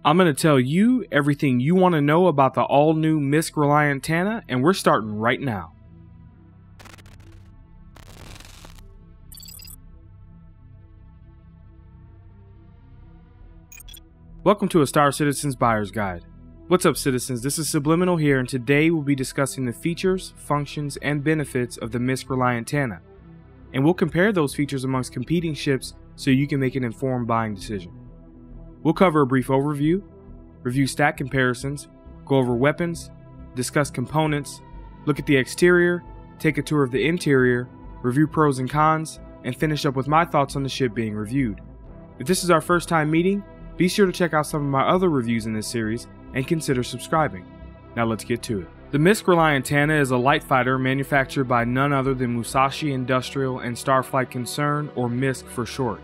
I'm going to tell you everything you want to know about the all-new MISC Reliant Tana, and we're starting right now. Welcome to A Star Citizen's Buyer's Guide. What's up, citizens? This is SubliminaL here, and today we'll be discussing the features, functions, and benefits of the MISC Reliant Tana. And we'll compare those features amongst competing ships so you can make an informed buying decision. We'll cover a brief overview, review stat comparisons, go over weapons, discuss components, look at the exterior, take a tour of the interior, review pros and cons, and finish up with my thoughts on the ship being reviewed. If this is our first time meeting, be sure to check out some of my other reviews in this series and consider subscribing. Now let's get to it. The MISC Reliant Tana is a light fighter manufactured by none other than Musashi Industrial and Starflight Concern, or MISC for short.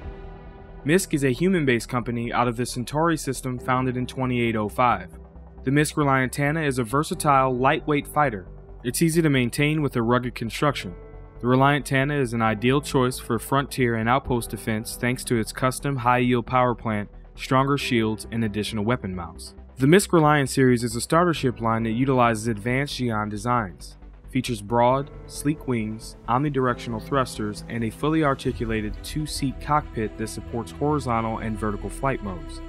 MISC is a human-based company out of the Centauri system founded in 2805. The MISC Reliant Tana is a versatile, lightweight fighter. It's easy to maintain with a rugged construction. The Reliant Tana is an ideal choice for frontier and outpost defense thanks to its custom high-yield power plant, stronger shields, and additional weapon mounts. The MISC Reliant series is a starter ship line that utilizes advanced Xi'an designs. Features broad, sleek wings, omnidirectional thrusters, and a fully articulated two-seat cockpit that supports horizontal and vertical flight modes.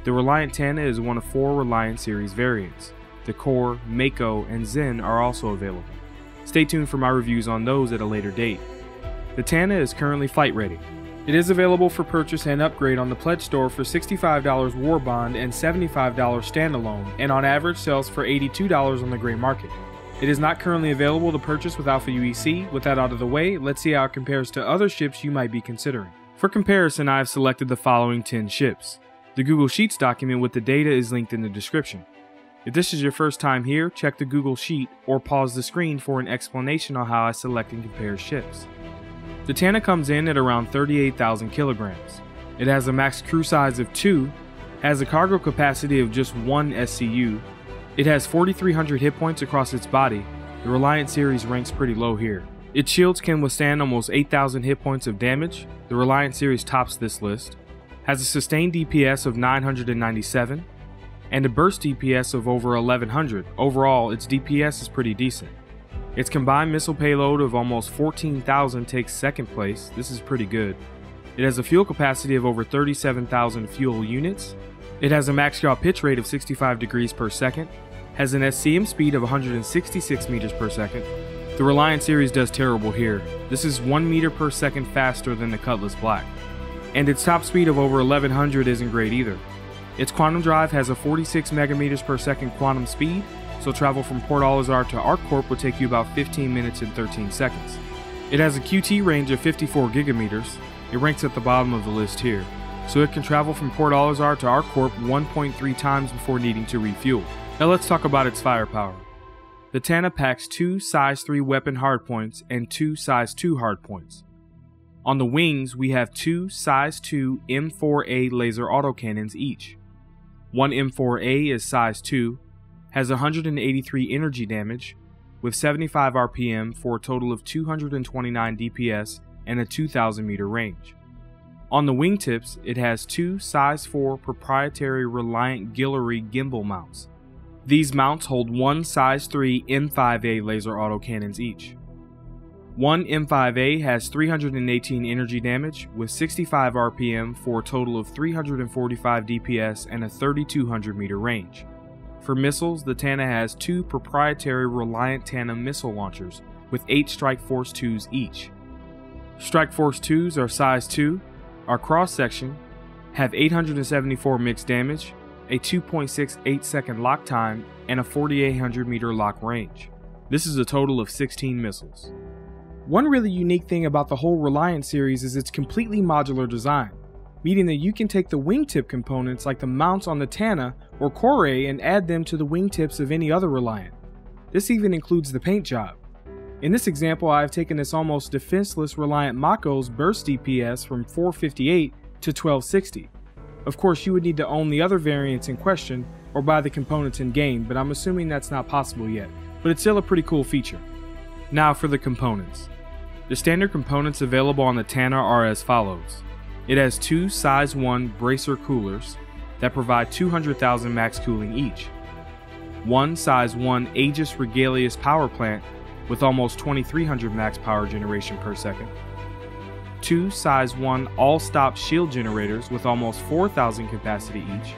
The Reliant Tana is one of 4 Reliant series variants. The Core, Mako, and Zen are also available. Stay tuned for my reviews on those at a later date. The Tana is currently flight ready. It is available for purchase and upgrade on the Pledge Store for $65 War Bond and $75 standalone, and on average sells for $82 on the gray market. It is not currently available to purchase with Alpha UEC. With that out of the way, let's see how it compares to other ships you might be considering. For comparison, I have selected the following 10 ships. The Google Sheets document with the data is linked in the description. If this is your first time here, check the Google Sheet or pause the screen for an explanation on how I select and compare ships. The Tana comes in at around 38,000 kilograms. It has a max crew size of 2, has a cargo capacity of just 1 SCU. It has 4,300 hit points across its body. The Reliant series ranks pretty low here. Its shields can withstand almost 8,000 hit points of damage. The Reliant series tops this list. Has a sustained DPS of 997 and a burst DPS of over 1100. Overall, its DPS is pretty decent. Its combined missile payload of almost 14,000 takes second place. This is pretty good. It has a fuel capacity of over 37,000 fuel units. It has a max yaw pitch rate of 65 degrees per second, has an SCM speed of 166 meters per second. The Reliant series does terrible here. This is 1 meter per second faster than the Cutlass Black. And its top speed of over 1100 isn't great either. Its quantum drive has a 46 megameters per second quantum speed, so travel from Port Alizar to ArcCorp would take you about 15 minutes and 13 seconds. It has a QT range of 54 gigameters. It ranks at the bottom of the list here, so it can travel from Port Alizar to ArcCorp 1.3 times before needing to refuel. Now let's talk about its firepower. The Tana packs 2 size 3 weapon hardpoints and 2 size 2 hardpoints. On the wings, we have 2 size 2 M4A laser autocannons each. One M4A is size 2, has 183 energy damage, with 75 RPM for a total of 229 DPS and a 2,000 meter range. On the wingtips, it has 2 size 4 proprietary Reliant Guillory gimbal mounts. These mounts hold 1 size 3 M5A laser autocannons each. One M5A has 318 energy damage with 65 RPM for a total of 345 DPS and a 3,200 meter range. For missiles, the Tana has 2 proprietary Reliant Tana missile launchers with 8 Strike Force 2s each. Strike Force 2s are size 2, are cross-section, have 874 mixed damage, a 2.68 second lock time, and a 4,800 meter lock range. This is a total of 16 missiles. One really unique thing about the whole Reliant series is its completely modular design, meaning that you can take the wingtip components like the mounts on the Tana or Core and add them to the wingtips of any other Reliant. This even includes the paint job. In this example, I have taken this almost defenseless Reliant Mako's burst DPS from 458 to 1260. Of course, you would need to own the other variants in question or buy the components in game, but I'm assuming that's not possible yet. But it's still a pretty cool feature. Now for the components. The standard components available on the Tana are as follows. It has 2 size 1 bracer coolers, that provide 200,000 max cooling each. One Size 1 Aegis Regalius power plant with almost 2300 max power generation per second. Two Size 1 all-stop shield generators with almost 4,000 capacity each.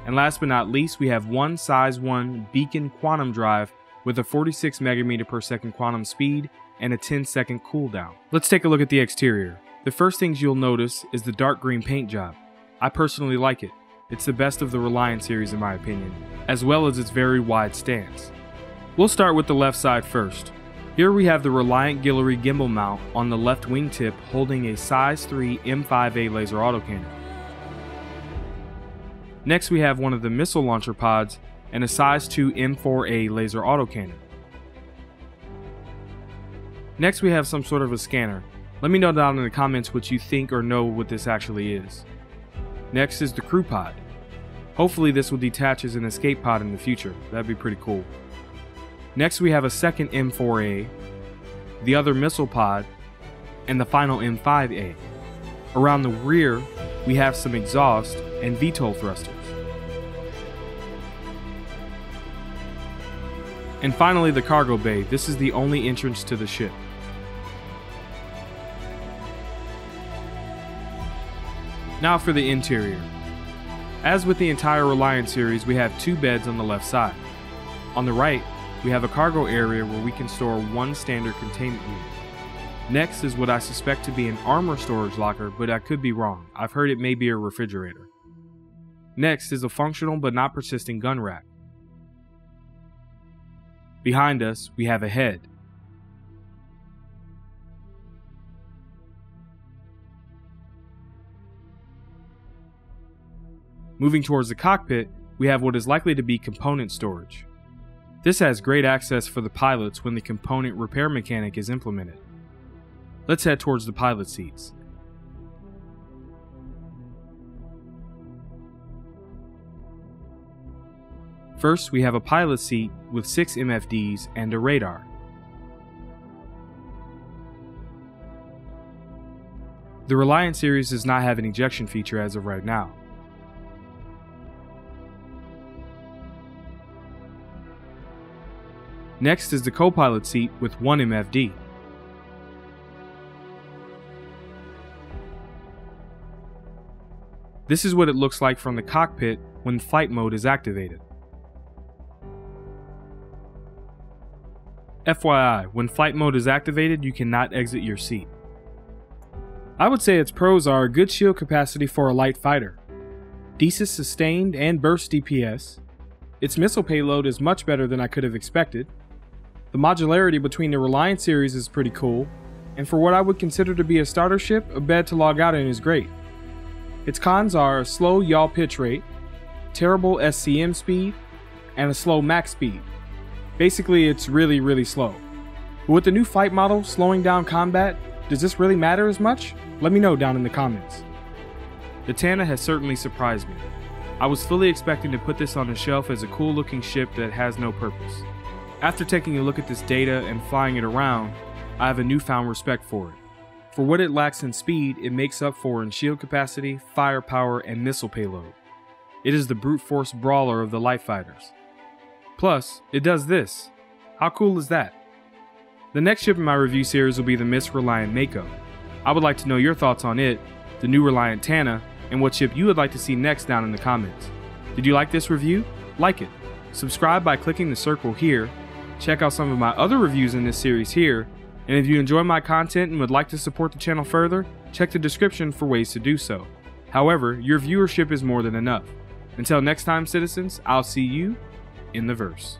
And last but not least, we have one Size 1 Beacon quantum drive with a 46 megameter per second quantum speed and a 10-second cooldown. Let's take a look at the exterior. The first things you'll notice is the dark green paint job. I personally like it. It's the best of the Reliant series in my opinion, as well as its very wide stance. We'll start with the left side first. Here we have the Reliant Guillory gimbal mount on the left wingtip holding a Size 3 M5A laser autocannon. Next we have one of the missile launcher pods and a Size 2 M4A laser autocannon. Next we have some sort of a scanner. Let me know down in the comments what you think or know what this actually is. Next is the crew pod. Hopefully this will detach as an escape pod in the future. That'd be pretty cool. Next we have a second M4A, the other missile pod, and the final M5A. Around the rear we have some exhaust and VTOL thrusters. And finally the cargo bay. This is the only entrance to the ship. Now for the interior. As with the entire Reliant series, we have two beds on the left side. On the right, we have a cargo area where we can store one standard containment unit. Next is what I suspect to be an armor storage locker, but I could be wrong. I've heard it may be a refrigerator. Next is a functional but not persistent gun rack. Behind us, we have a head. Moving towards the cockpit, we have what is likely to be component storage. This has great access for the pilots when the component repair mechanic is implemented. Let's head towards the pilot seats. First, we have a pilot seat with 6 MFDs and a radar. The Reliant series does not have an ejection feature as of right now. Next is the co-pilot seat with 1 MFD. This is what it looks like from the cockpit when flight mode is activated. FYI, when flight mode is activated, you cannot exit your seat. I would say its pros are a good shield capacity for a light fighter, decent sustained and burst DPS, its missile payload is much better than I could have expected, the modularity between the Reliant series is pretty cool, and for what I would consider to be a starter ship, a bed to log out in is great. Its cons are a slow yaw pitch rate, terrible SCM speed, and a slow max speed. Basically, it's really slow. But with the new fight model slowing down combat, does this really matter as much? Let me know down in the comments. The Tana has certainly surprised me. I was fully expecting to put this on the shelf as a cool looking ship that has no purpose. After taking a look at this data and flying it around, I have a newfound respect for it. For what it lacks in speed, it makes up for in shield capacity, firepower, and missile payload. It is the brute force brawler of the light fighters. Plus, it does this. How cool is that? The next ship in my review series will be the MISC Reliant Mako. I would like to know your thoughts on it, the new Reliant Tana, and what ship you would like to see next down in the comments. Did you like this review? Like it. Subscribe by clicking the circle here. Check out some of my other reviews in this series here, and if you enjoy my content and would like to support the channel further, check the description for ways to do so. However, your viewership is more than enough. Until next time, citizens, I'll see you in the verse.